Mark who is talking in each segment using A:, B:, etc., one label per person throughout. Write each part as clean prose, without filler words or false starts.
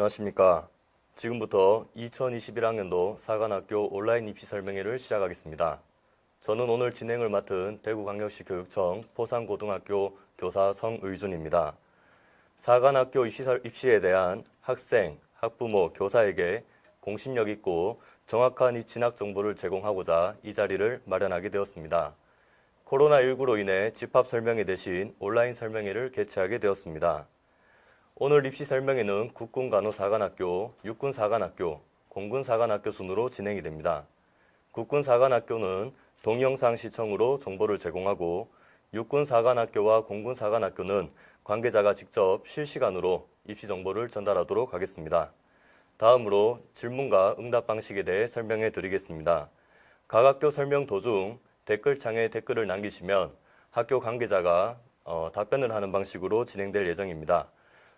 A: 안녕하십니까. 지금부터 2021학년도 사관학교 온라인 입시 설명회를 시작하겠습니다. 저는 오늘 진행을 맡은 대구광역시 교육청 포산고등학교 교사 성의준입니다. 사관학교 입시에 대한 학생, 학부모, 교사에게 공신력 있고 정확한 진학 정보를 제공하고자 이 자리를 마련하게 되었습니다. 코로나19로 인해 집합 설명회 대신 온라인 설명회를 개최하게 되었습니다. 오늘 입시 설명회는 국군간호사관학교, 육군사관학교, 공군사관학교 순으로 진행이 됩니다. 국군사관학교는 동영상 시청으로 정보를 제공하고 육군사관학교와 공군사관학교는 관계자가 직접 실시간으로 입시 정보를 전달하도록 하겠습니다. 다음으로 질문과 응답 방식에 대해 설명해 드리겠습니다. 각 학교 설명 도중 댓글창에 댓글을 남기시면 학교 관계자가 답변을 하는 방식으로 진행될 예정입니다.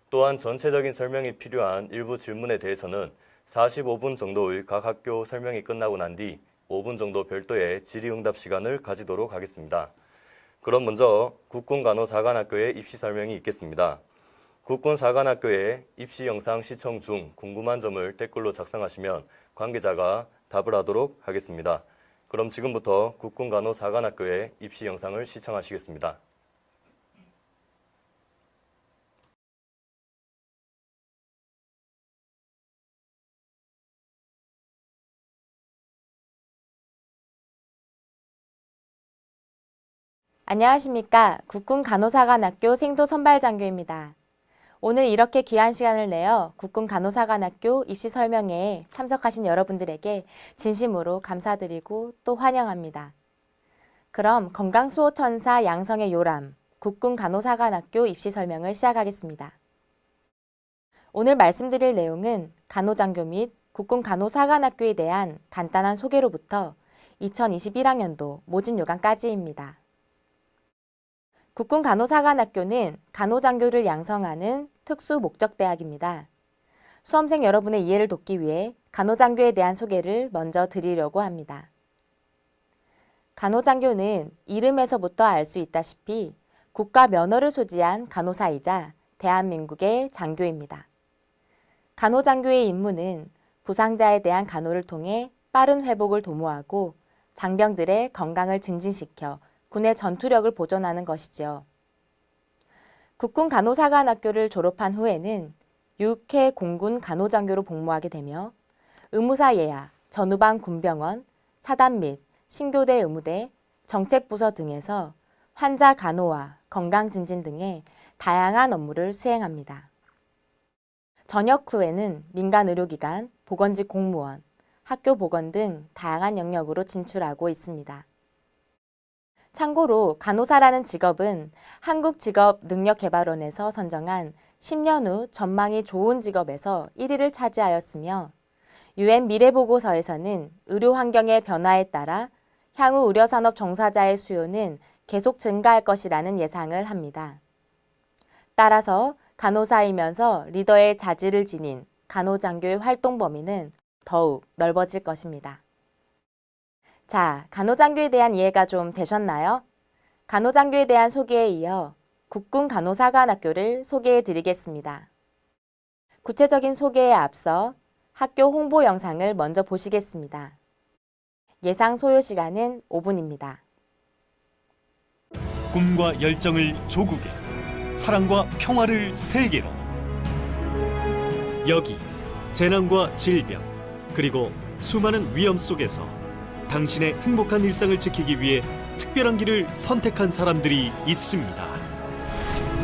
A: 또한 전체적인 설명이 필요한 일부 질문에 대해서는 45분 정도의 각 학교 설명이 끝나고 난 뒤 5분 정도 별도의 질의응답 시간을 가지도록 하겠습니다. 그럼 먼저 국군간호사관학교의 입시 설명이 있겠습니다. 국군사관학교의 입시 영상 시청 중 궁금한 점을 댓글로 작성하시면 관계자가 답을 하도록 하겠습니다. 그럼 지금부터 국군간호사관학교의 입시 영상을 시청하시겠습니다.
B: 안녕하십니까. 국군간호사관학교 생도선발장교입니다. 오늘 이렇게 귀한 시간을 내어 국군간호사관학교 입시 설명회에 참석하신 여러분들에게 진심으로 감사드리고 또 환영합니다. 그럼 건강수호천사 양성의 요람, 국군간호사관학교 입시 설명을 시작하겠습니다. 오늘 말씀드릴 내용은 간호장교 및 국군간호사관학교에 대한 간단한 소개로부터 2021학년도 모집 요강까지입니다. 국군간호사관학교는 간호장교를 양성하는 특수목적대학입니다. 수험생 여러분의 이해를 돕기 위해 간호장교에 대한 소개를 먼저 드리려고 합니다. 간호장교는 이름에서부터 알 수 있다시피 국가 면허를 소지한 간호사이자 대한민국의 장교입니다. 간호장교의 임무는 부상자에 대한 간호를 통해 빠른 회복을 도모하고 장병들의 건강을 증진시켜 군의 전투력을 보존하는 것이죠. 국군간호사관학교를 졸업한 후에는 육해 공군 간호장교로 복무하게 되며 의무사 예하, 전후방 군병원, 사단 및 신교대 의무대, 정책부서 등에서 환자 간호와 건강 증진 등의 다양한 업무를 수행합니다. 전역 후에는 민간 의료기관, 보건직 공무원, 학교 보건 등 다양한 영역으로 진출하고 있습니다. 참고로 간호사라는 직업은 한국직업능력개발원에서 선정한 10년 후 전망이 좋은 직업에서 1위를 차지하였으며 UN 미래보고서에서는 의료 환경의 변화에 따라 향후 의료산업 종사자의 수요는 계속 증가할 것이라는 예상을 합니다. 따라서 간호사이면서 리더의 자질을 지닌 간호장교의 활동 범위는 더욱 넓어질 것입니다. 자, 간호장교에 대한 이해가 좀 되셨나요? 간호장교에 대한 소개에 이어 국군간호사관학교를 소개해 드리겠습니다. 구체적인 소개에 앞서 학교 홍보 영상을 먼저 보시겠습니다. 예상 소요 시간은 5분입니다.
C: 꿈과 열정을 조국에, 사랑과 평화를 세계로. 여기 재난과 질병, 그리고 수많은 위험 속에서 당신의 행복한 일상을 지키기 위해 특별한 길을 선택한 사람들이 있습니다.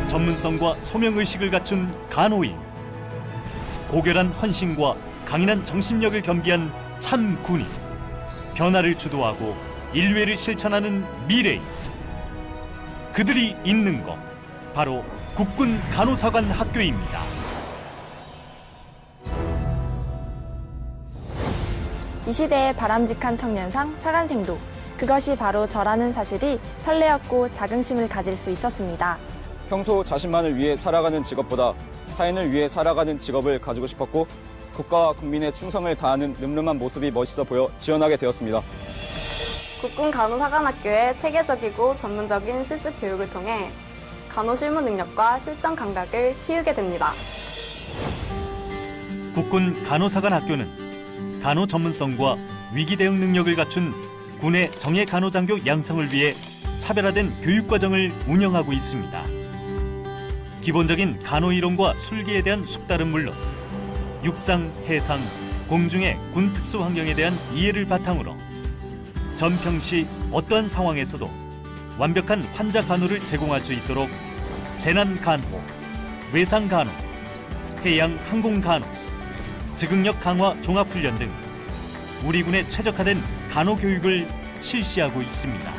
C: 전문성과 소명의식을 갖춘 간호인, 고결한 헌신과 강인한 정신력을 겸비한 참 군인, 변화를 주도하고 인류애를 실천하는 미래인. 그들이 있는 곳, 바로 국군간호사관학교입니다.
D: 이 시대의 바람직한 청년상 사관생도, 그것이 바로 저라는 사실이 설레었고 자긍심을 가질 수 있었습니다.
E: 평소 자신만을 위해 살아가는 직업보다 타인을 위해 살아가는 직업을 가지고 싶었고 국가와 국민의 충성을 다하는 늠름한 모습이 멋있어 보여 지원하게 되었습니다.
F: 국군간호사관학교의 체계적이고 전문적인 실습 교육을 통해 간호 실무 능력과 실전 감각을 키우게 됩니다.
C: 국군 간호사관학교는 간호 전문성과 위기 대응 능력을 갖춘 군의 정예 간호장교 양성을 위해 차별화된 교육과정을 운영하고 있습니다. 기본적인 간호 이론과 술기에 대한 숙달은 물론 육상, 해상, 공중의 군 특수 환경에 대한 이해를 바탕으로 전평시 어떠한 상황에서도 완벽한 환자 간호를 제공할 수 있도록 재난 간호, 외상 간호, 해양 항공 간호, 즉응력 강화 종합훈련 등 우리 군에 최적화된 간호 교육을 실시하고 있습니다.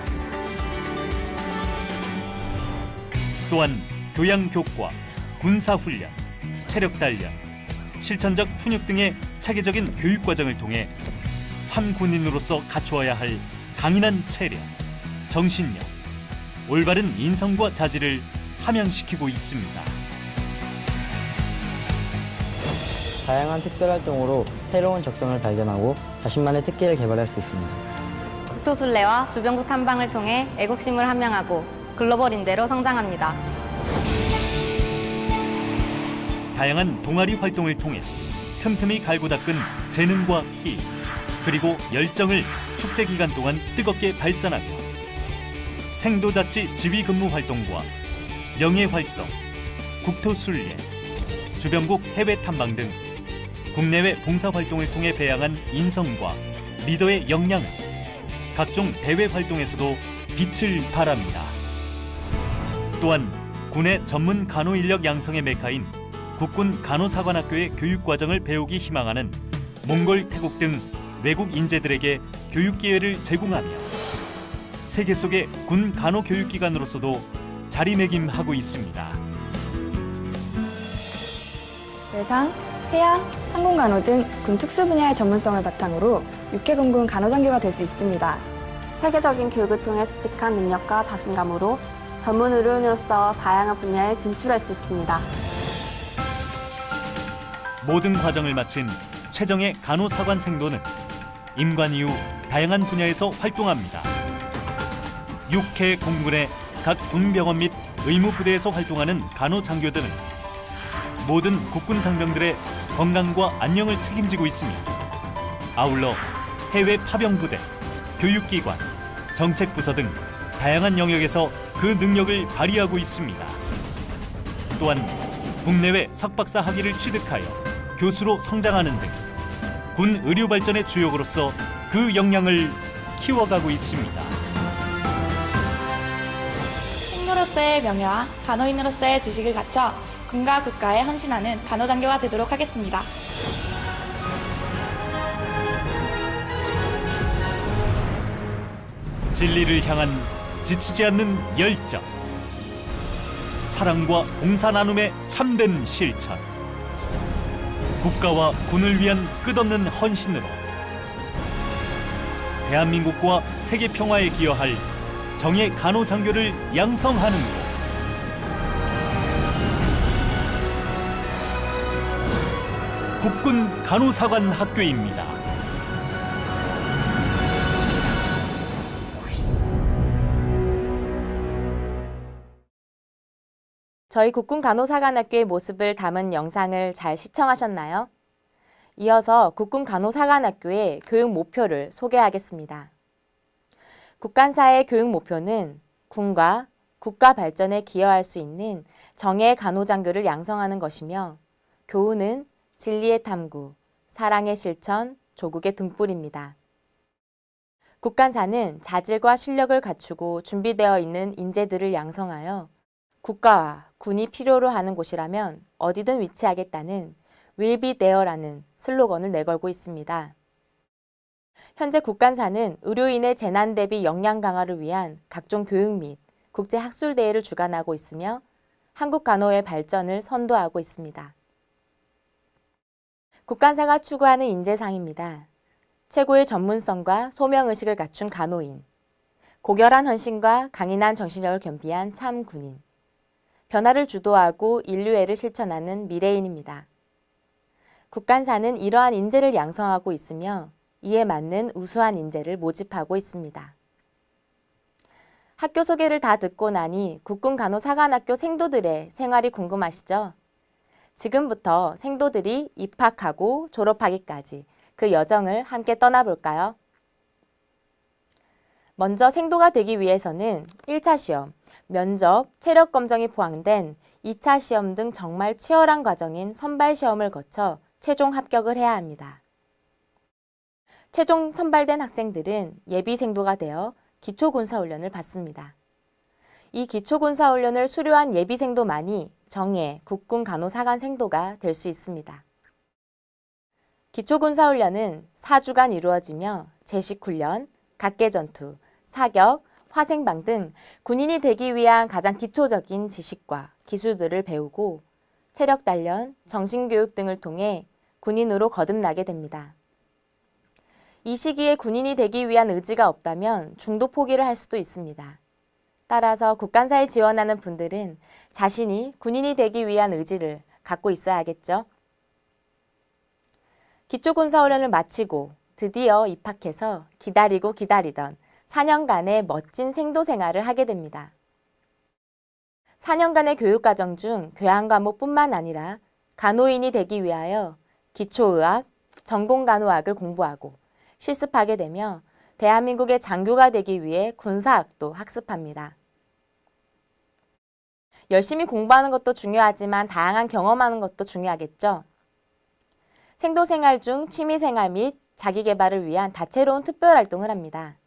C: 또한 교양 교과, 군사 훈련, 체력 단련, 실천적 훈육 등의 체계적인 교육 과정을 통해 참 군인으로서 갖추어야 할 강인한 체력, 정신력, 올바른 인성과 자질을 함양시키고 있습니다.
G: 다양한 특별활동으로 새로운 적성을 발견하고 자신만의 특기를 개발할 수 있습니다.
F: 국토순례와 주변국 탐방을 통해 애국심을 함양하고 글로벌 인재로 성장합니다.
C: 다양한 동아리 활동을 통해 틈틈이 갈고 닦은 재능과 끼, 그리고 열정을 축제 기간 동안 뜨겁게 발산하며 생도자치 지휘 근무 활동과 명예활동, 국토순례, 주변국 해외 탐방 등 국내외 봉사활동을 통해 배양한 인성과 리더의 역량은 각종 대외 활동에서도 빛을 발합니다. 또한 군의 전문 간호 인력 양성의 메카인 국군 간호사관학교의 교육과정을 배우기 희망하는 몽골, 태국 등 외국 인재들에게 교육 기회를 제공하며 세계 속의 군 간호 교육기관으로서도 자리매김하고 있습니다.
D: 외상, 해양, 항공간호 등 군 특수 분야의 전문성을 바탕으로 육해공군 간호장교가 될 수 있습니다.
F: 체계적인 교육을 통해 습득한 능력과 자신감으로 전문 의료인으로서 다양한 분야에 진출할 수 있습니다.
C: 모든 과정을 마친 최정예 간호사관 생도는 임관 이후 다양한 분야에서 활동합니다. 육해 공군의 각 군병원 및 의무부대에서 활동하는 간호장교들은 모든 국군 장병들의 건강과 안녕을 책임지고 있으며 아울러 해외 파병부대, 교육기관, 정책부서 등 다양한 영역에서 그 능력을 발휘하고 있습니다. 또한 국내외 석박사 학위를 취득하여 교수로 성장하는 등 군 의료 발전의 주역으로서 그 역량을 키워가고 있습니다.
H: 생로로서의 명예와 간호인으로서의 지식을 갖춰 군과 국가에 헌신하는 간호장교가 되도록 하겠습니다.
C: 진리를 향한 지치지 않는 열정, 사랑과 봉사 나눔의 참된 실천, 국가와 군을 위한 끝없는 헌신으로 대한민국과 세계 평화에 기여할 정예 간호장교를 양성하는 곳. 국군 간호사관 학교입니다.
B: 저희 국군 간호사관학교의 모습을 담은 영상을 잘 시청하셨나요? 이어서 국군 간호사관학교의 교육 목표를 소개하겠습니다. 국간사의 교육 목표는 군과 국가 발전에 기여할 수 있는 정예 간호장교를 양성하는 것이며 교훈은 진리의 탐구, 사랑의 실천, 조국의 등불입니다. 국간사는 자질과 실력을 갖추고 준비되어 있는 인재들을 양성하여 국가와 군이 필요로 하는 곳이라면 어디든 위치하겠다는 Will be there라는 슬로건을 내걸고 있습니다. 현재 국간사는 의료인의 재난 대비 역량 강화를 위한 각종 교육 및 국제 학술 대회를 주관하고 있으며 한국 간호의 발전을 선도하고 있습니다. 국간사가 추구하는 인재상입니다. 최고의 전문성과 소명의식을 갖춘 간호인, 고결한 헌신과 강인한 정신력을 겸비한 참 군인, 변화를 주도하고 인류애를 실천하는 미래인입니다. 국간사는 이러한 인재를 양성하고 있으며 이에 맞는 우수한 인재를 모집하고 있습니다. 학교 소개를 다 듣고 나니 국군 간호사관학교 생도들의 생활이 궁금하시죠? 지금부터 생도들이 입학하고 졸업하기까지 그 여정을 함께 떠나볼까요? 먼저 생도가 되기 위해서는 1차 시험, 면접, 체력 검정이 포함된 2차 시험 등 정말 치열한 과정인 선발 시험을 거쳐 최종 합격을 해야 합니다. 최종 선발된 학생들은 예비 생도가 되어 기초군사훈련을 받습니다. 이 기초군사훈련을 수료한 예비 생도만이 정예, 국군 간호사관 생도가 될 수 있습니다. 기초군사훈련은 4주간 이루어지며 제식훈련, 각계전투, 사격, 화생방 등 군인이 되기 위한 가장 기초적인 지식과 기술들을 배우고 체력 단련, 정신교육 등을 통해 군인으로 거듭나게 됩니다. 이 시기에 군인이 되기 위한 의지가 없다면 중도 포기를 할 수도 있습니다. 따라서 국간사에 지원하는 분들은 자신이 군인이 되기 위한 의지를 갖고 있어야겠죠. 기초군사훈련을 마치고 드디어 입학해서 기다리고 기다리던 4년간의 멋진 생도 생활을 하게 됩니다. 4년간의 교육과정 중 교양 과목뿐만 아니라 간호인이 되기 위하여 기초의학, 전공간호학을 공부하고 실습하게 되며 대한민국의 장교가 되기 위해 군사학도 학습합니다. 열심히 공부하는 것도 중요하지만 다양한 경험하는 것도 중요하겠죠. 생도 생활 중 취미 생활 및 자기 개발을 위한 다채로운 특별 활동을 합니다.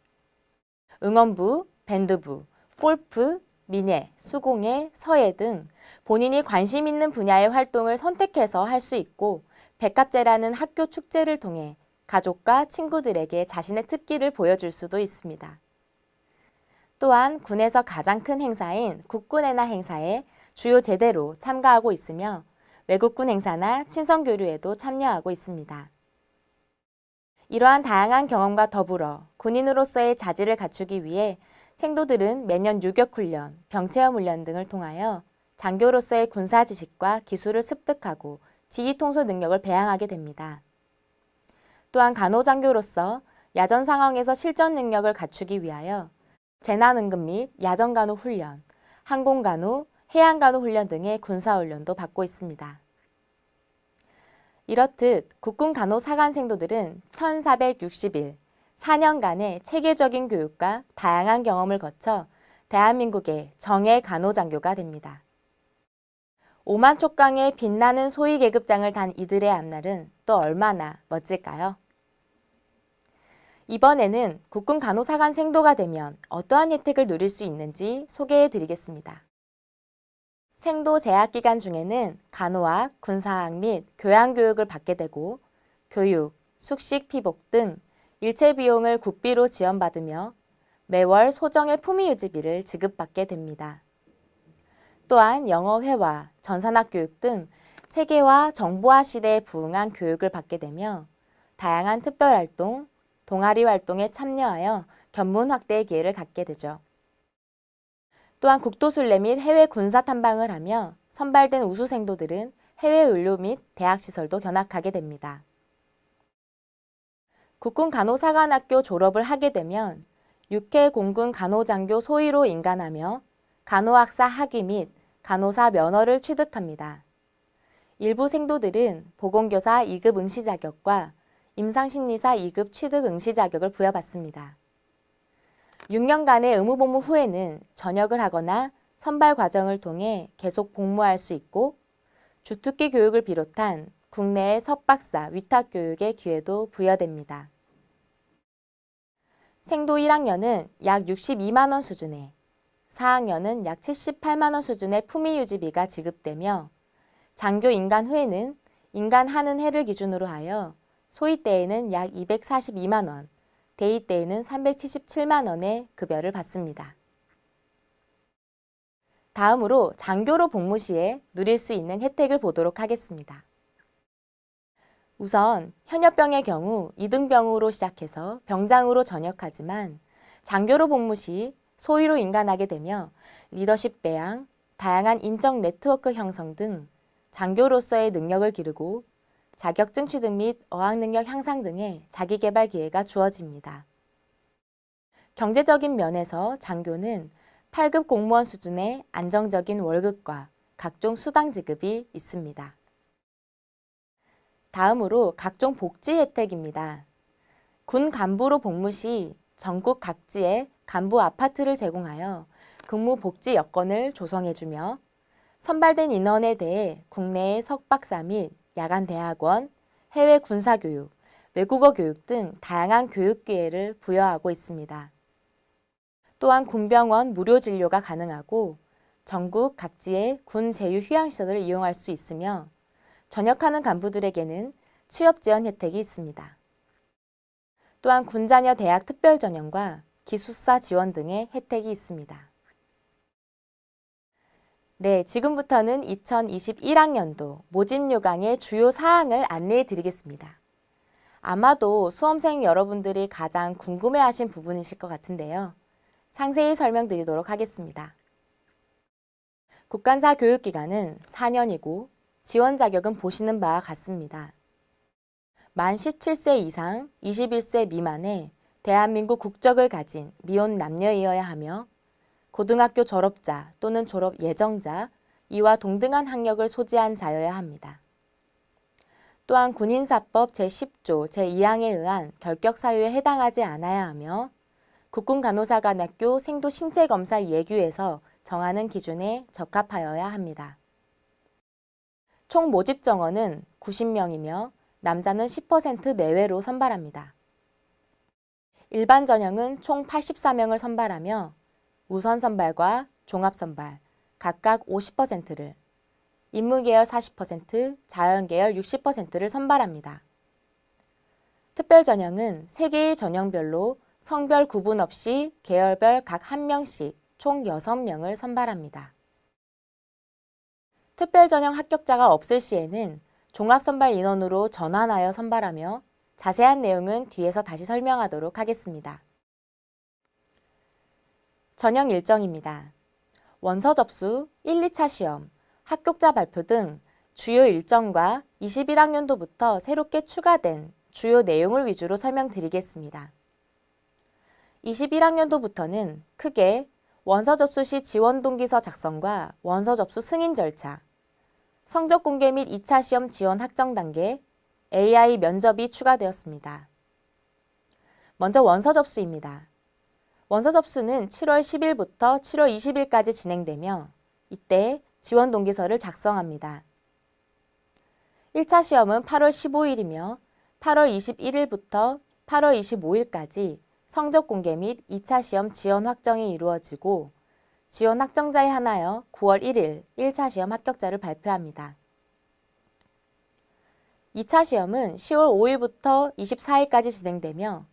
B: 응원부, 밴드부, 골프, 민예, 수공예, 서예 등 본인이 관심 있는 분야의 활동을 선택해서 할 수 있고 백합제라는 학교 축제를 통해 가족과 친구들에게 자신의 특기를 보여줄 수도 있습니다. 또한 군에서 가장 큰 행사인 국군의나 행사에 주요 제대로 참가하고 있으며 외국군 행사나 친선교류에도 참여하고 있습니다. 이러한 다양한 경험과 더불어 군인으로서의 자질을 갖추기 위해 생도들은 매년 유격훈련, 병체험훈련 등을 통하여 장교로서의 군사 지식과 기술을 습득하고 지휘통솔 능력을 배양하게 됩니다. 또한 간호장교로서 야전 상황에서 실전 능력을 갖추기 위하여 재난응급 및 야전간호 훈련, 항공간호, 해양간호 훈련 등의 군사훈련도 받고 있습니다. 이렇듯 국군 간호사관 생도들은 1460일, 4년간의 체계적인 교육과 다양한 경험을 거쳐 대한민국의 정예 간호장교가 됩니다. 5만 촉강의 빛나는 소위 계급장을 단 이들의 앞날은 또 얼마나 멋질까요? 이번에는 국군 간호사관 생도가 되면 어떠한 혜택을 누릴 수 있는지 소개해 드리겠습니다. 생도 재학 기간 중에는 간호학, 군사학 및 교양교육을 받게 되고 교육, 숙식, 피복 등 일체 비용을 국비로 지원받으며 매월 소정의 품위유지비를 지급받게 됩니다. 또한 영어회화, 전산학 교육 등 세계화, 정보화 시대에 부응한 교육을 받게 되며 다양한 특별활동, 동아리 활동에 참여하여 견문 확대의 기회를 갖게 되죠. 또한 국도순례 및 해외 군사 탐방을 하며 선발된 우수생도들은 해외 의료 및 대학시설도 견학하게 됩니다. 국군 간호사관학교 졸업을 하게 되면 육해 공군 간호장교 소위로 인간하며 간호학사 학위 및 간호사 면허를 취득합니다. 일부 생도들은 보건교사 2급 응시 자격과 임상심리사 2급 취득 응시 자격을 부여받습니다. 6년간의 의무복무 후에는 전역을 하거나 선발 과정을 통해 계속 복무할 수 있고 주특기 교육을 비롯한 국내의 석박사, 위탁 교육의 기회도 부여됩니다. 생도 1학년은 약 62만 원 수준에 4학년은 약 78만 원 수준의 품위유지비가 지급되며 장교 인간 후에는 인간하는 해를 기준으로 하여 소위 때에는 약 242만 원, 대위 때에는 377만 원의 급여를 받습니다. 다음으로 장교로 복무 시에 누릴 수 있는 혜택을 보도록 하겠습니다. 우선 현역병의 경우 2등병으로 시작해서 병장으로 전역하지만 장교로 복무 시 소위로 인간하게 되며 리더십 배양, 다양한 인적 네트워크 형성 등 장교로서의 능력을 기르고 자격증 취득 및 어학능력 향상 등의 자기개발 기회가 주어집니다. 경제적인 면에서 장교는 8급 공무원 수준의 안정적인 월급과 각종 수당 지급이 있습니다. 다음으로 각종 복지 혜택입니다. 군 간부로 복무 시 전국 각지에 간부 아파트를 제공하여 근무 복지 여건을 조성해주며 선발된 인원에 대해 국내의 석박사 및 야간 대학원, 해외 군사교육, 외국어 교육 등 다양한 교육 기회를 부여하고 있습니다. 또한 군병원 무료 진료가 가능하고 전국 각지의 군 제휴 휴양시설을 이용할 수 있으며 전역하는 간부들에게는 취업 지원 혜택이 있습니다. 또한 군자녀 대학 특별 전형과 기숙사 지원 등의 혜택이 있습니다. 네, 지금부터는 2021학년도 모집 요강의 주요 사항을 안내해 드리겠습니다. 아마도 수험생 여러분들이 가장 궁금해하신 부분이실 것 같은데요. 상세히 설명드리도록 하겠습니다. 국간사 교육기간은 4년이고 지원 자격은 보시는 바와 같습니다. 만 17세 이상 21세 미만의 대한민국 국적을 가진 미혼 남녀이어야 하며 고등학교 졸업자 또는 졸업 예정자, 이와 동등한 학력을 소지한 자여야 합니다. 또한 군인사법 제10조 제2항에 의한 결격 사유에 해당하지 않아야 하며 국군간호사관학교 생도신체검사 예규에서 정하는 기준에 적합하여야 합니다. 총 모집 정원은 90명이며 남자는 10% 내외로 선발합니다. 일반 전형은 총 84명을 선발하며 우선 선발과 종합 선발 각각 50%를, 인문계열 40%, 자연계열 60%를 선발합니다. 특별 전형은 3개의 전형별로 성별 구분 없이 계열별 각 1명씩 총 6명을 선발합니다. 특별 전형 합격자가 없을 시에는 종합 선발 인원으로 전환하여 선발하며 자세한 내용은 뒤에서 다시 설명하도록 하겠습니다. 전형 일정입니다. 원서 접수, 1, 2차 시험, 합격자 발표 등 주요 일정과 21학년도부터 새롭게 추가된 주요 내용을 위주로 설명드리겠습니다. 21학년도부터는 크게 원서 접수 시 지원 동기서 작성과 원서 접수 승인 절차, 성적 공개 및 2차 시험 지원 확정 단계, AI 면접이 추가되었습니다. 먼저 원서 접수입니다. 원서 접수는 7월 10일부터 7월 20일까지 진행되며 이때 지원 동기서를 작성합니다. 1차 시험은 8월 15일이며 8월 21일부터 8월 25일까지 성적 공개 및 2차 시험 지원 확정이 이루어지고 지원 확정자에 한하여 9월 1일 1차 시험 합격자를 발표합니다. 2차 시험은 10월 5일부터 24일까지 진행되며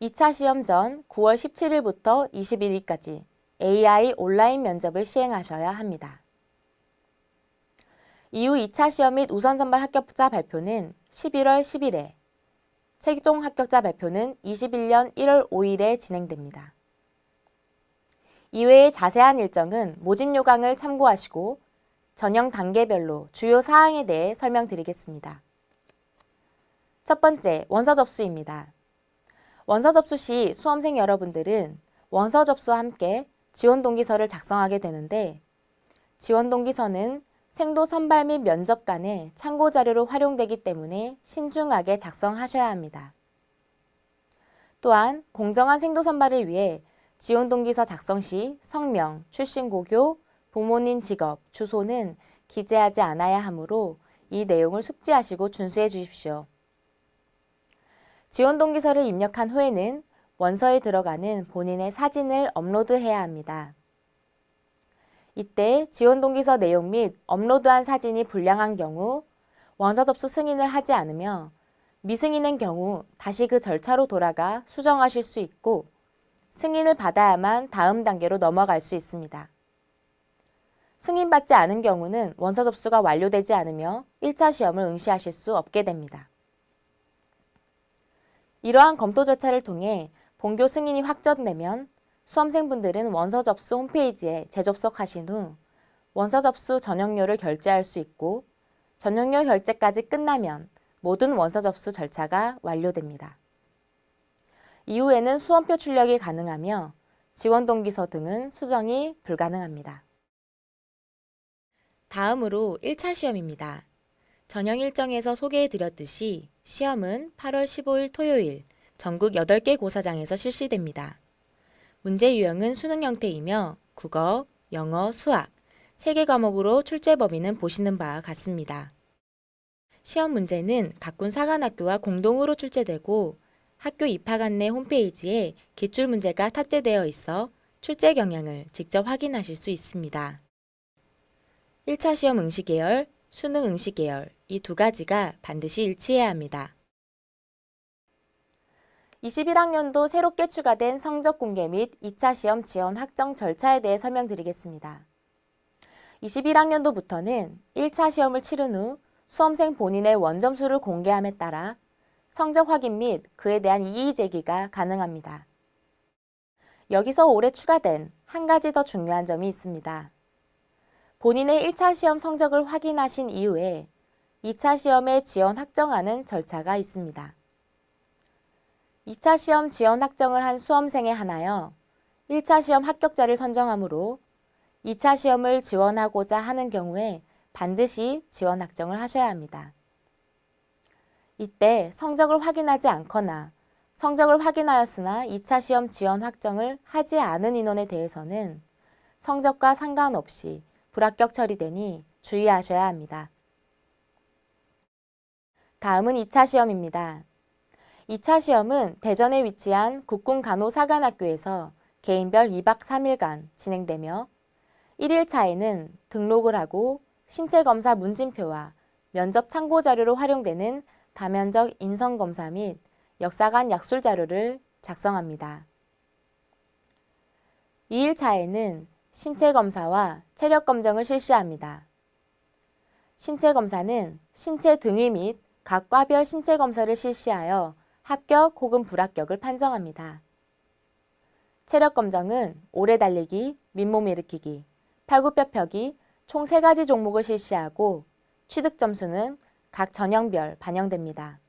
B: 2차 시험 전 9월 17일부터 21일까지 AI 온라인 면접을 시행하셔야 합니다. 이후 2차 시험 및 우선 선발 합격자 발표는 11월 10일에, 최종 합격자 발표는 21년 1월 5일에 진행됩니다. 이외의 자세한 일정은 모집 요강을 참고하시고 전형 단계별로 주요 사항에 대해 설명드리겠습니다. 첫 번째, 원서 접수입니다. 원서 접수 시 수험생 여러분들은 원서 접수와 함께 지원 동기서를 작성하게 되는데 지원 동기서는 생도 선발 및 면접 간의 참고 자료로 활용되기 때문에 신중하게 작성하셔야 합니다. 또한 공정한 생도 선발을 위해 지원 동기서 작성 시 성명, 출신 고교, 부모님 직업, 주소는 기재하지 않아야 하므로 이 내용을 숙지하시고 준수해 주십시오. 지원 동기서를 입력한 후에는 원서에 들어가는 본인의 사진을 업로드해야 합니다. 이때 지원 동기서 내용 및 업로드한 사진이 불량한 경우 원서 접수 승인을 하지 않으며 미승인인 경우 다시 그 절차로 돌아가 수정하실 수 있고 승인을 받아야만 다음 단계로 넘어갈 수 있습니다. 승인받지 않은 경우는 원서 접수가 완료되지 않으며 1차 시험을 응시하실 수 없게 됩니다. 이러한 검토 절차를 통해 본교 승인이 확정되면 수험생분들은 원서 접수 홈페이지에 재접속하신 후 원서 접수 전형료를 결제할 수 있고 전형료 결제까지 끝나면 모든 원서 접수 절차가 완료됩니다. 이후에는 수험표 출력이 가능하며 지원 동기서 등은 수정이 불가능합니다. 다음으로 1차 시험입니다. 전형 일정에서 소개해드렸듯이 시험은 8월 15일 토요일 전국 8개 고사장에서 실시됩니다. 문제 유형은 수능 형태이며 국어, 영어, 수학, 3개 과목으로 출제 범위는 보시는 바와 같습니다. 시험 문제는 각 군 사관학교와 공동으로 출제되고 학교 입학 안내 홈페이지에 기출문제가 탑재되어 있어 출제 경향을 직접 확인하실 수 있습니다. 1차 시험 응시계열, 수능 응시계열 이 두 가지가 반드시 일치해야 합니다. 21학년도 새롭게 추가된 성적 공개 및 2차 시험 지원 확정 절차에 대해 설명드리겠습니다. 21학년도부터는 1차 시험을 치른 후 수험생 본인의 원점수를 공개함에 따라 성적 확인 및 그에 대한 이의 제기가 가능합니다. 여기서 올해 추가된 한 가지 더 중요한 점이 있습니다. 본인의 1차 시험 성적을 확인하신 이후에 2차 시험에 지원 확정하는 절차가 있습니다. 2차 시험 지원 확정을 한 수험생에 한하여 1차 시험 합격자를 선정하므로 2차 시험을 지원하고자 하는 경우에 반드시 지원 확정을 하셔야 합니다. 이때 성적을 확인하지 않거나 성적을 확인하였으나 2차 시험 지원 확정을 하지 않은 인원에 대해서는 성적과 상관없이 불합격 처리되니 주의하셔야 합니다. 다음은 2차 시험입니다. 2차 시험은 대전에 위치한 국군간호사관학교에서 개인별 2박 3일간 진행되며 1일차에는 등록을 하고 신체검사 문진표와 면접 참고 자료로 활용되는 다면적 인성검사 및 역사관 약술 자료를 작성합니다. 2일차에는 신체검사와 체력검정을 실시합니다. 신체검사는 신체 등위 및 각 과별 신체검사를 실시하여 합격 혹은 불합격을 판정합니다. 체력검정은 오래 달리기, 민몸 일으키기, 팔굽혀 펴기 총 3가지 종목을 실시하고 취득 점수는 각 전형별 반영됩니다.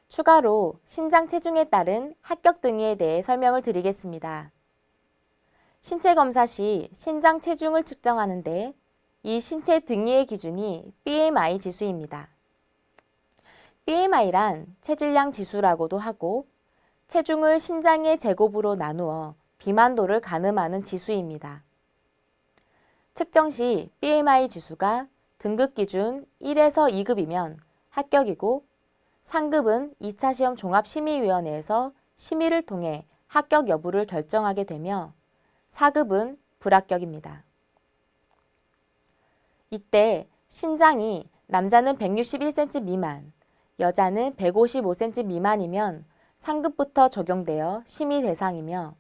B: 추가로 신장 체중에 따른 합격 등위에 대해 설명을 드리겠습니다. 신체 검사 시 신장 체중을 측정하는데 이 신체 등위의 기준이 BMI 지수입니다. BMI란 체질량 지수라고도 하고 체중을 신장의 제곱으로 나누어 비만도를 가늠하는 지수입니다. 측정 시 BMI 지수가 등급 기준 1에서 2급이면 합격이고 상급은 2차 시험 종합심의위원회에서 심의를 통해 합격 여부를 결정하게 되며 4급은 불합격입니다. 이때 신장이 남자는 161cm 미만, 여자는 155cm 미만이면 상급부터 적용되어 심의 대상이며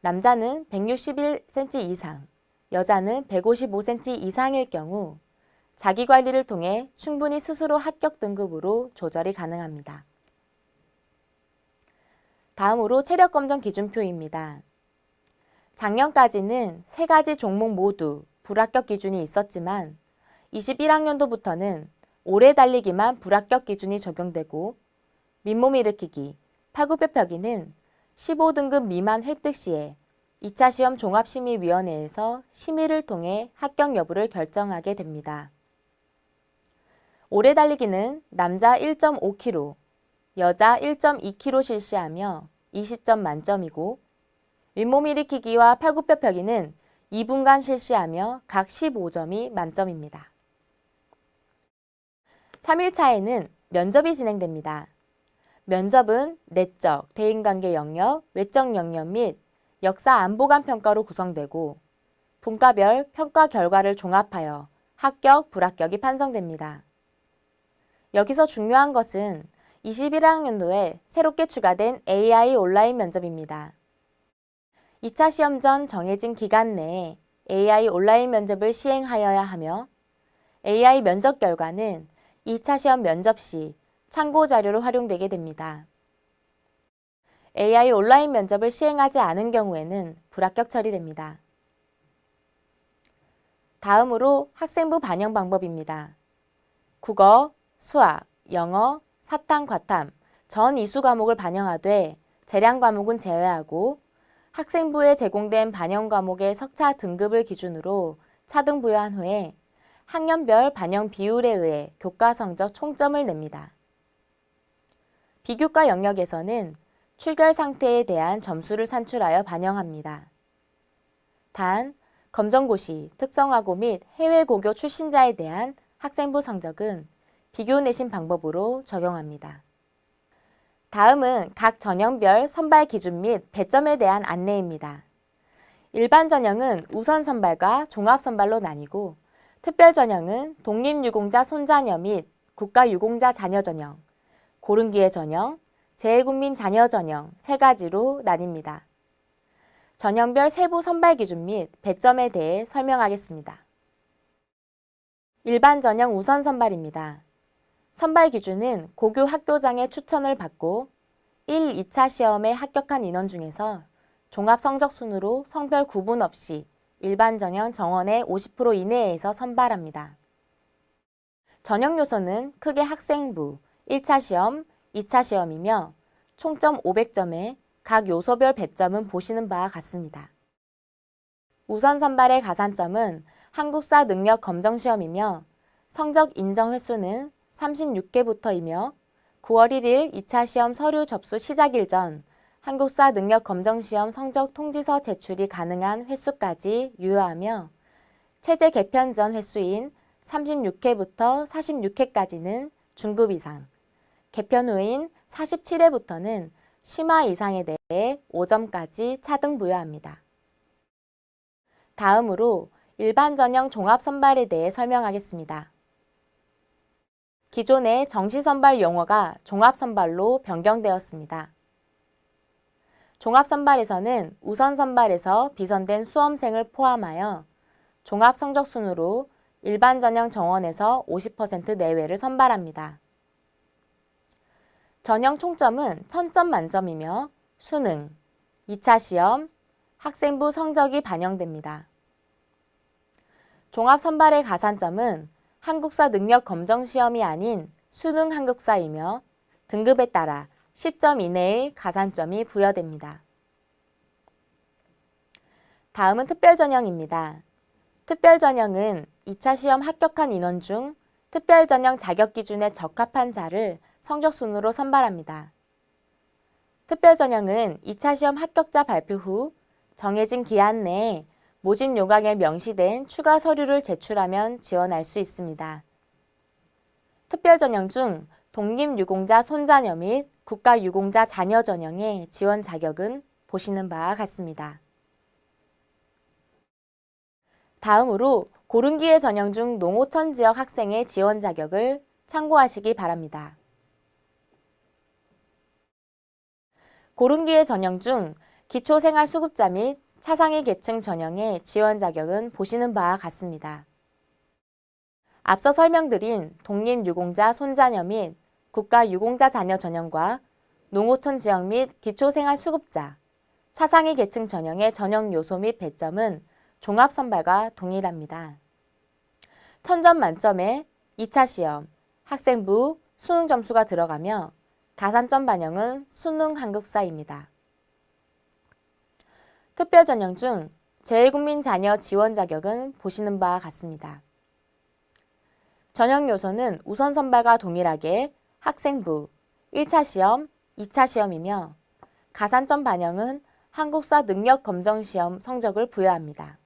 B: 남자는 161cm 이상, 여자는 155cm 이상일 경우 자기관리를 통해 충분히 스스로 합격 등급으로 조절이 가능합니다. 다음으로 체력검정 기준표입니다. 작년까지는 3가지 종목 모두 불합격 기준이 있었지만 21학년도부터는 오래 달리기만 불합격 기준이 적용되고 민몸 일으키기, 팔굽혀 펴기는 15등급 미만 획득 시에 2차 시험 종합심의위원회에서 심의를 통해 합격 여부를 결정하게 됩니다. 오래 달리기는 남자 1.5km, 여자 1.2km 실시하며 20점 만점이고 윗몸 일으키기와 팔굽혀 펴기는 2분간 실시하며 각 15점이 만점입니다. 3일차에는 면접이 진행됩니다. 면접은 내적, 대인관계 영역, 외적 영역 및 역사 안보관 평가로 구성되고 분과별 평가 결과를 종합하여 합격, 불합격이 판정됩니다. 여기서 중요한 것은 21학년도에 새롭게 추가된 AI 온라인 면접입니다. 2차 시험 전 정해진 기간 내에 AI 온라인 면접을 시행하여야 하며 AI 면접 결과는 2차 시험 면접 시 참고 자료로 활용되게 됩니다. AI 온라인 면접을 시행하지 않은 경우에는 불합격 처리됩니다. 다음으로 학생부 반영 방법입니다. 국어, 수학, 영어, 사탐, 과탐, 전 이수 과목을 반영하되 재량 과목은 제외하고 학생부에 제공된 반영 과목의 석차 등급을 기준으로 차등 부여한 후에 학년별 반영 비율에 의해 교과 성적 총점을 냅니다. 비교과 영역에서는 출결 상태에 대한 점수를 산출하여 반영합니다. 단, 검정고시, 특성화고 및 해외 고교 출신자에 대한 학생부 성적은 비교 내신 방법으로 적용합니다. 다음은 각 전형별 선발 기준 및 배점에 대한 안내입니다. 일반 전형은 우선 선발과 종합 선발로 나뉘고, 특별 전형은 독립유공자 손자녀 및 국가유공자 자녀 전형, 고른기회 전형, 재외국민 자녀 전형 세 가지로 나뉩니다. 전형별 세부 선발 기준 및 배점에 대해 설명하겠습니다. 일반 전형 우선 선발입니다. 선발 기준은 고교 학교장의 추천을 받고 1, 2차 시험에 합격한 인원 중에서 종합 성적 순으로 성별 구분 없이 일반 전형 정원의 50% 이내에서 선발합니다. 전형 요소는 크게 학생부, 1차 시험, 2차 시험이며 총점 500점에 각 요소별 배점은 보시는 바와 같습니다. 우선 선발의 가산점은 한국사 능력 검정 시험이며 성적 인정 횟수는 36개부터이며 9월 1일 2차 시험 서류 접수 시작일 전 한국사 능력 검정 시험 성적 통지서 제출이 가능한 횟수까지 유효하며 체제 개편 전 횟수인 36회부터 46회까지는 중급 이상, 개편 후인 47회부터는 심화 이상에 대해 5점까지 차등 부여합니다. 다음으로 일반 전형 종합 선발에 대해 설명하겠습니다. 기존의 정시 선발 용어가 종합 선발로 변경되었습니다. 종합 선발에서는 우선 선발에서 비선된 수험생을 포함하여 종합 성적 순으로 일반 전형 정원에서 50% 내외를 선발합니다. 전형 총점은 1000점 만점이며 수능, 2차 시험, 학생부 성적이 반영됩니다. 종합 선발의 가산점은 한국사 능력 검정 시험이 아닌 수능 한국사이며 등급에 따라 10점 이내의 가산점이 부여됩니다. 다음은 특별전형입니다. 특별전형은 2차 시험 합격한 인원 중 특별전형 자격 기준에 적합한 자를 성적순으로 선발합니다. 특별전형은 2차 시험 합격자 발표 후 정해진 기한 내에 모집 요강에 명시된 추가 서류를 제출하면 지원할 수 있습니다. 특별전형 중 독립유공자 손자녀 및 국가유공자 자녀 전형의 지원 자격은 보시는 바와 같습니다. 다음으로 고른기회 전형 중 농어촌 지역 학생의 지원 자격을 참고하시기 바랍니다. 고른기회 전형 중 기초생활수급자 및 차상위 계층 전형의 지원 자격은 보시는 바와 같습니다. 앞서 설명드린 독립유공자 손자녀 및 국가유공자 자녀 전형과 농어촌 지역 및 기초생활수급자, 차상위 계층 전형의 전형 요소 및 배점은 종합선발과 동일합니다. 1000점 만점에 2차 시험, 학생부, 수능 점수가 들어가며 가산점 반영은 수능 한국사입니다. 특별전형 중 재외국민 자녀 지원 자격은 보시는 바와 같습니다. 전형 요소는 우선 선발과 동일하게 학생부, 1차 시험, 2차 시험이며 가산점 반영은 한국사 능력 검정 시험 성적을 부여합니다.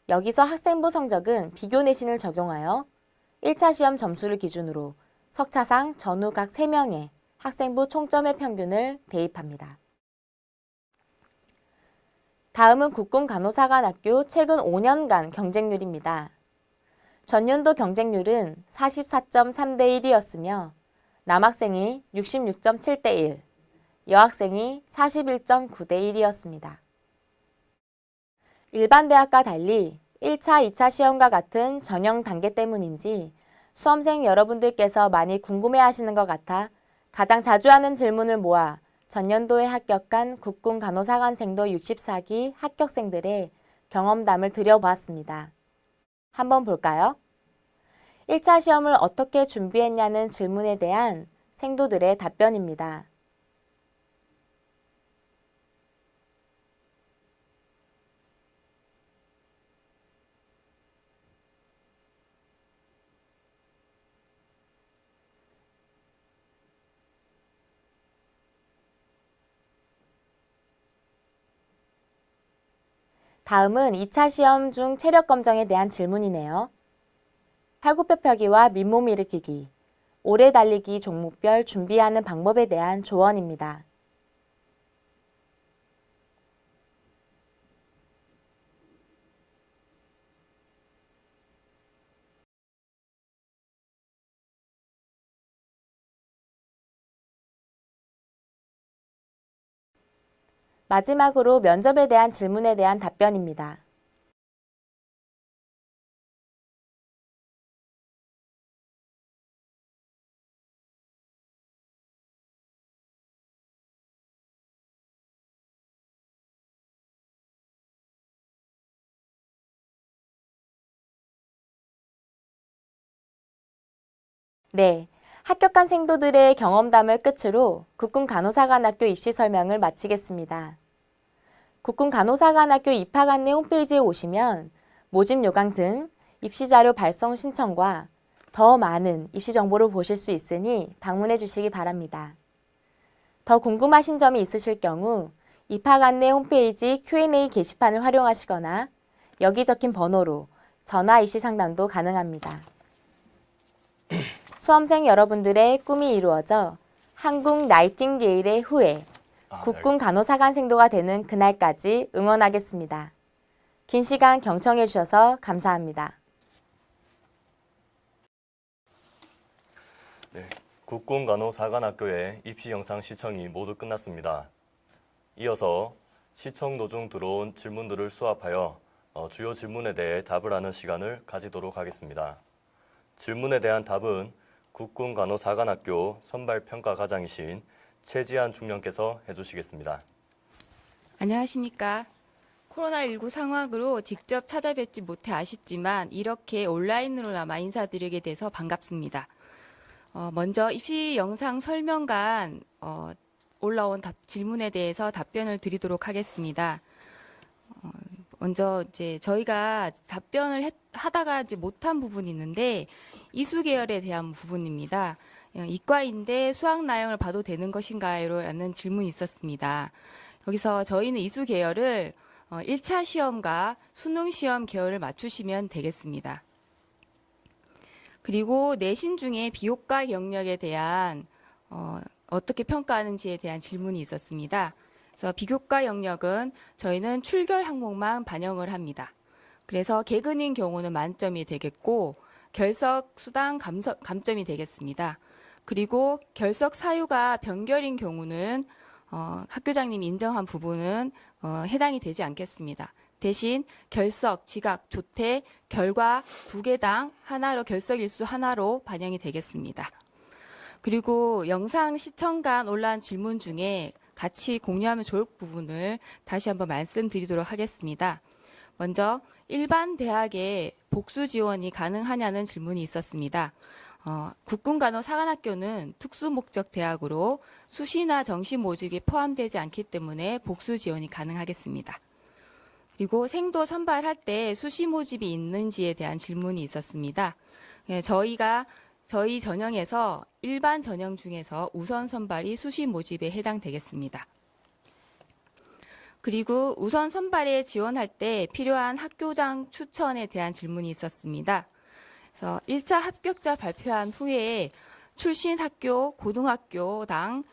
B: 여기서 학생부 성적은 비교 내신을 적용하여 1차 시험 점수를 기준으로 석차상 전후 각 3명의 학생부 총점의 평균을 대입합니다. 다음은 국군간호사관학교 최근 5년간 경쟁률입니다. 전년도 경쟁률은 44.3대 1이었으며 남학생이 66.7대 1, 여학생이 41.9대 1이었습니다. 일반 대학과 달리 1차, 2차 시험과 같은 전형 단계 때문인지 수험생 여러분들께서 많이 궁금해하시는 것 같아 가장 자주 하는 질문을 모아 전년도에 합격한 국군간호사관생도 64기 합격생들의 경험담을 드려보았습니다. 한번 볼까요? 1차 시험을 어떻게 준비했냐는 질문에 대한 생도들의 답변입니다. 다음은 2차 시험 중 체력 검정에 대한 질문이네요. 팔굽혀펴기와 맨몸 일으키기, 오래 달리기 종목별 준비하는 방법에 대한 조언입니다. 마지막으로 면접에 대한 질문에 대한 답변입니다. 네, 합격한 생도들의 경험담을 끝으로 국군간호사관학교 입시 설명을 마치겠습니다. 국군간호사관학교 입학 안내 홈페이지에 오시면 모집 요강 등 입시 자료 발송 신청과 더 많은 입시 정보를 보실 수 있으니 방문해 주시기 바랍니다. 더 궁금하신 점이 있으실 경우 입학 안내 홈페이지 Q&A 게시판을 활용하시거나 여기 적힌 번호로 전화 입시 상담도 가능합니다. 수험생 여러분들의 꿈이 이루어져 한국 나이팅게일의 후예, 국군 간호사관 생도가 되는 그날까지 응원하겠습니다. 긴 시간 경청해 주셔서 감사합니다.
A: 네, 국군간호사관학교의 입시 영상 시청이 모두 끝났습니다. 이어서 시청 도중 들어온 질문들을 수합하여 주요 질문에 대해 답을 하는 시간을 가지도록 하겠습니다. 질문에 대한 답은 국군간호사관학교 선발평가과장이신 최지한 중령께서 해주시겠습니다.
I: 안녕하십니까. 코로나19 상황으로 직접 찾아뵙지 못해 아쉽지만 이렇게 온라인으로나마 인사드리게 돼서 반갑습니다. 먼저 입시 영상 설명간 올라온 질문에 대해서 답변을 드리도록 하겠습니다. 먼저 이제 저희가 답변을 하다가 못한 부분이 있는데 이수 계열에 대한 부분입니다. 이과인데 수학 나형을 봐도 되는 것인가요? 라는 질문이 있었습니다. 여기서 저희는 이수 계열을 1차 시험과 수능 시험 계열을 맞추시면 되겠습니다. 그리고 내신 중에 비교과 영역에 대한 어떻게 평가하는지에 대한 질문이 있었습니다. 그래서 비교과 영역은 저희는 출결 항목만 반영을 합니다. 그래서 개근인 경우는 만점이 되겠고 결석 수당 감점이 되겠습니다. 그리고 결석 사유가 변결인 경우는 학교장님이 인정한 부분은 해당이 되지 않겠습니다. 대신 결석, 지각, 조퇴, 결과 2개당 하나로 결석 일수 하나로 반영이 되겠습니다. 그리고 영상 시청간 올라온 질문 중에 같이 공유하면 좋을 부분을 다시 한번 말씀드리도록 하겠습니다. 먼저 일반 대학에 복수 지원이 가능하냐는 질문이 있었습니다. 국군간호사관학교는 특수목적 대학으로 수시나 정시 모집이 포함되지 않기 때문에 복수 지원이 가능하겠습니다. 그리고 생도 선발할 때 수시 모집이 있는지에 대한 질문이 있었습니다. 저희 전형에서 일반 전형 중에서 우선 선발이 수시 모집에 해당되겠습니다. 그리고 우선 선발에 지원할 때 필요한 학교장 추천에 대한 질문이 있었습니다. 그래서 1차 합격자 발표한 후에 출신 학교, 고등학교당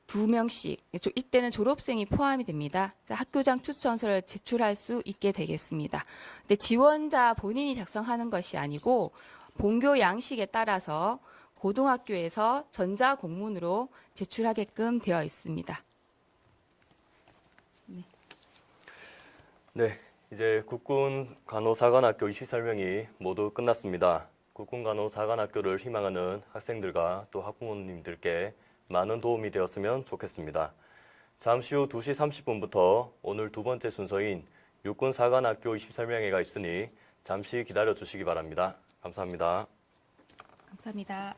I: 2명씩, 이때는 졸업생이 포함이 됩니다. 학교장 추천서를 제출할 수 있게 되겠습니다. 근데 지원자 본인이 작성하는 것이 아니고 본교 양식에 따라서 고등학교에서 전자공문으로 제출하게끔 되어 있습니다.
A: 네, 이제 국군간호사관학교 입시 설명이 모두 끝났습니다. 국군간호사관학교를 희망하는 학생들과 또 학부모님들께 많은 도움이 되었으면 좋겠습니다. 잠시 후 2시 30분부터 오늘 두 번째 순서인 육군사관학교 입시 설명회가 있으니 잠시 기다려 주시기 바랍니다. 감사합니다.
I: 감사합니다.